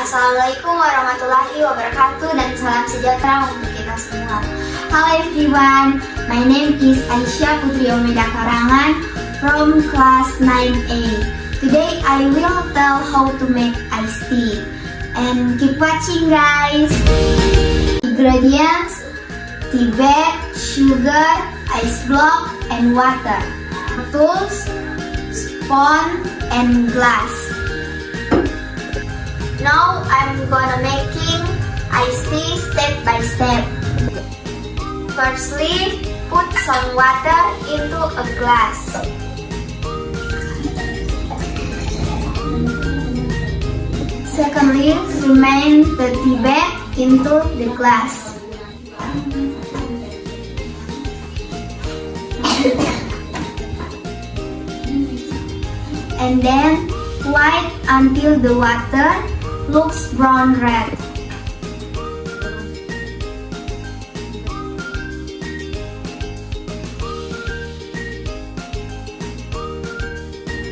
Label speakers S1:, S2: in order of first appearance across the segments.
S1: Assalamualaikum warahmatullahi wabarakatuh dan salam sejahtera untuk kita semua. Hello everyone, my name is Aisya Putri Omeda Karangan from class 9A. Today I will tell how to make iced tea. And keep watching guys. Ingredients: tea bag, sugar, ice block, and water. Tools: spoon and glass. Now I'm gonna making iced tea step by step. Firstly, put some water into a glass. Secondly, remain the tea bag into the glass. And then white until the water looks brown red.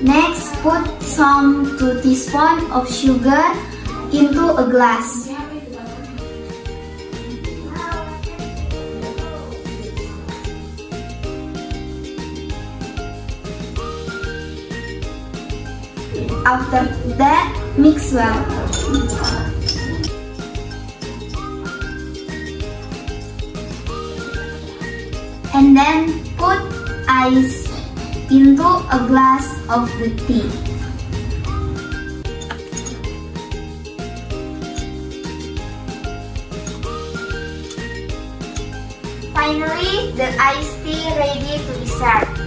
S1: Next, put some 2 teaspoons of sugar into a glass. After that, mix well. And then put ice into a glass of the tea. Finally, the iced tea ready to be served.